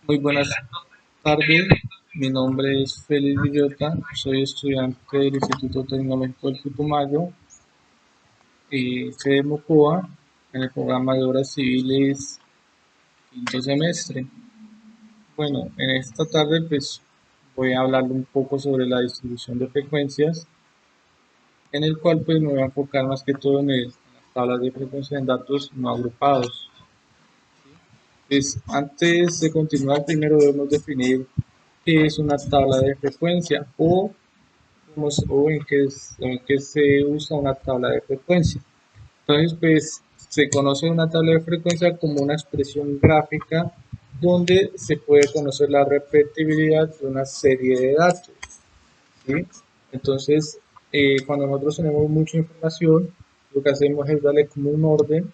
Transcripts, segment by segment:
Muy buenas tardes, mi nombre es Félix Villota, soy estudiante del Instituto Tecnológico del Putumayo y sede Mocoa en el programa de Obras Civiles quinto semestre. Bueno, en esta tarde pues voy a hablar un poco sobre la distribución de frecuencias, en el cual pues me voy a enfocar más que todo en las tablas de frecuencia en datos no agrupados. Pues antes de continuar, primero debemos definir qué es una tabla de frecuencia o en qué se usa una tabla de frecuencia. Entonces, pues se conoce una tabla de frecuencia como una expresión gráfica donde se puede conocer la repetibilidad de una serie de datos, ¿sí? Entonces, cuando nosotros tenemos mucha información, lo que hacemos es darle como un orden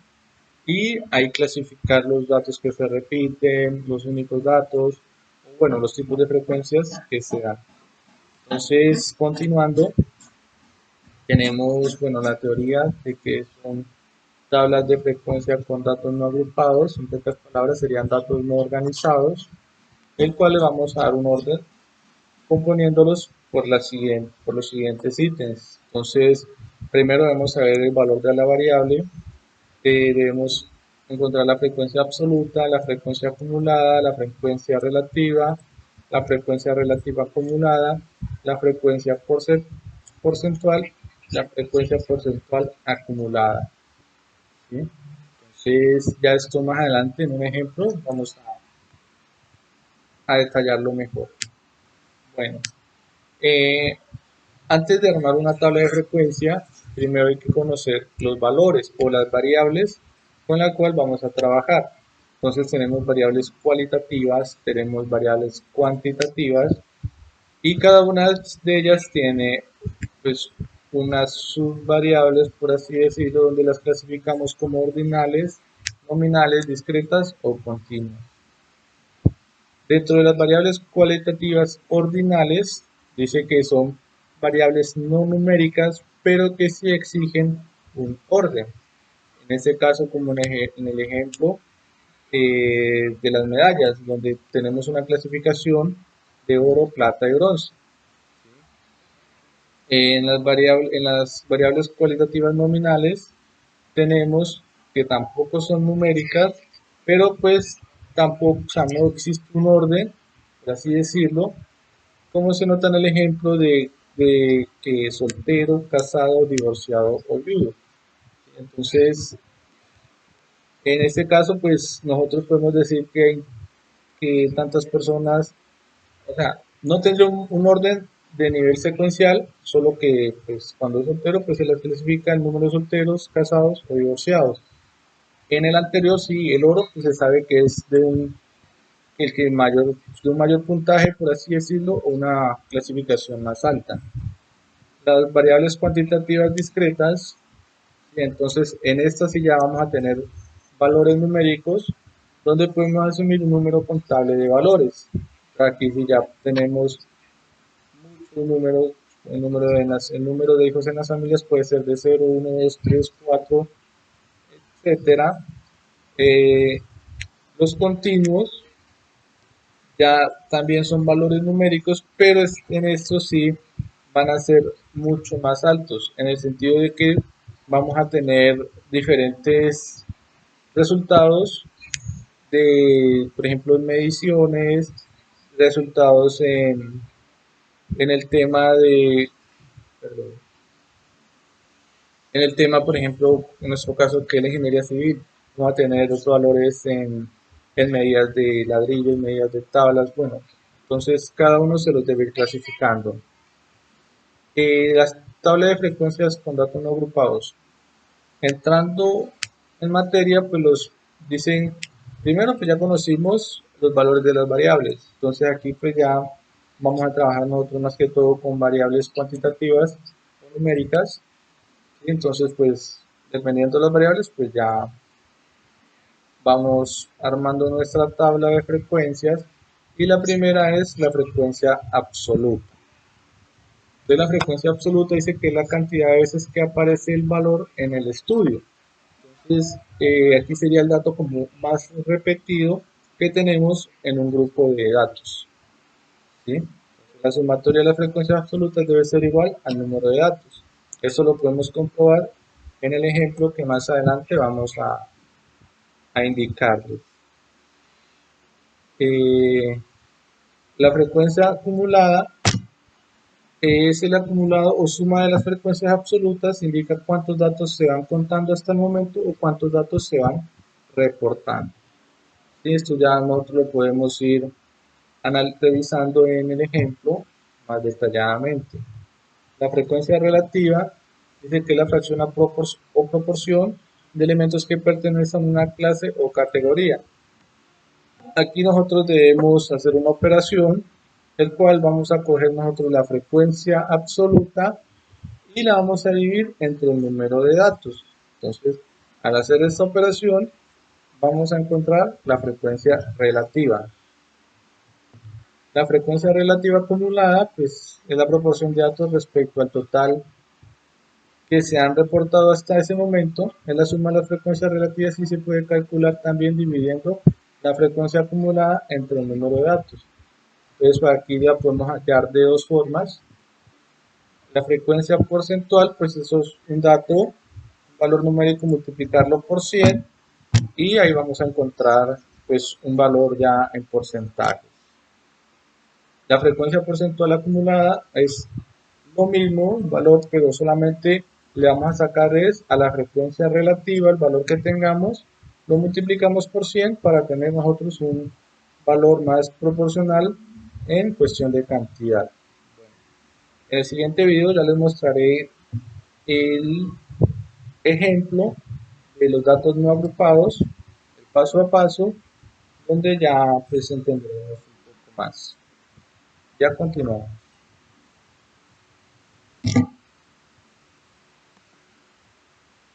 y ahí clasificar los datos que se repiten, los únicos datos, bueno, los tipos de frecuencias que se dan. Entonces, continuando, tenemos, bueno, la teoría de que son tablas de frecuencia con datos no agrupados, en pocas palabras serían datos no organizados, el cual le vamos a dar un orden componiéndolos por los siguientes ítems. Entonces, primero debemos saber el valor de la variable, debemos encontrar la frecuencia absoluta, la frecuencia acumulada, la frecuencia relativa acumulada, la frecuencia porcentual, la frecuencia porcentual acumulada, ¿sí? Entonces, ya esto más adelante en un ejemplo vamos a detallarlo mejor. Bueno, eh, antes de armar una tabla de frecuencia, primero hay que conocer los valores o las variables con la cual vamos a trabajar. Entonces tenemos variables cualitativas, tenemos variables cuantitativas y cada una de ellas tiene pues unas subvariables, por así decirlo, donde las clasificamos como ordinales, nominales, discretas o continuas. Dentro de las variables cualitativas ordinales, dice que son variables no numéricas, pero que sí exigen un orden. En este caso, como en el ejemplo de las medallas, donde tenemos una clasificación de oro, plata y bronce. En las variables cualitativas nominales tenemos que tampoco son numéricas, pero pues tampoco, o sea, no existe un orden, por así decirlo, como se nota en el ejemplo de que soltero, casado, divorciado o viudo. Entonces, en este caso, pues nosotros podemos decir que tantas personas, o sea, no tendría un orden de nivel secuencial, solo que pues cuando es soltero, pues se les clasifica el número de solteros, casados o divorciados. En el anterior, sí, el oro, pues se sabe que es de un mayor puntaje, por así decirlo, o una clasificación más alta. Las variables cuantitativas discretas, y entonces en estas sí ya vamos a tener valores numéricos donde podemos asumir un número contable de valores. Aquí sí ya tenemos muchos números, el número de hijos en las familias puede ser de 0, 1, 2, 3, 4, etcétera. Eh, los continuos ya también son valores numéricos, pero en estos sí van a ser mucho más altos, en el sentido de que vamos a tener diferentes resultados de, por ejemplo, en mediciones, resultados en el tema de, perdón, en el tema, por ejemplo, en nuestro caso, que es la ingeniería civil, vamos a tener los valores en medidas de ladrillos, medidas de tablas, bueno, entonces cada uno se los debe ir clasificando. Las tablas de frecuencias con datos no agrupados. Entrando en materia, pues los dicen, primero pues ya conocimos los valores de las variables, entonces aquí pues ya vamos a trabajar nosotros más que todo con variables cuantitativas o numéricas, y entonces pues dependiendo de las variables pues ya vamos armando nuestra tabla de frecuencias y la primera es la frecuencia absoluta. De la frecuencia absoluta dice que es la cantidad de veces que aparece el valor en el estudio. Entonces, aquí sería el dato como más repetido que tenemos en un grupo de datos, ¿sí? La sumatoria de las frecuencias absolutas debe ser igual al número de datos. Eso lo podemos comprobar en el ejemplo que más adelante vamos a indicarles. La frecuencia acumulada es el acumulado o suma de las frecuencias absolutas, indica cuántos datos se van contando hasta el momento o cuántos datos se van reportando. Y esto ya nosotros lo podemos ir revisando en el ejemplo más detalladamente. La frecuencia relativa dice que es la fracción o proporción de elementos que pertenecen a una clase o categoría. Aquí nosotros debemos hacer una operación, el cual vamos a coger nosotros la frecuencia absoluta y la vamos a dividir entre el número de datos. Entonces, al hacer esta operación, vamos a encontrar la frecuencia relativa. La frecuencia relativa acumulada, pues, es la proporción de datos respecto al total que se han reportado hasta ese momento. Es la suma de las frecuencias relativas y se puede calcular también dividiendo la frecuencia acumulada entre el número de datos. Entonces, aquí ya podemos hallar de dos formas. La frecuencia porcentual, pues eso es un dato, un valor numérico, multiplicarlo por 100 y ahí vamos a encontrar pues un valor ya en porcentaje. La frecuencia porcentual acumulada es lo mismo, un valor, pero solamente le vamos a sacar es a la frecuencia relativa, el valor que tengamos, lo multiplicamos por 100 para tener nosotros un valor más proporcional en cuestión de cantidad. En el siguiente video ya les mostraré el ejemplo de los datos no agrupados, el paso a paso, donde ya pues entenderemos un poco más. Ya continuamos.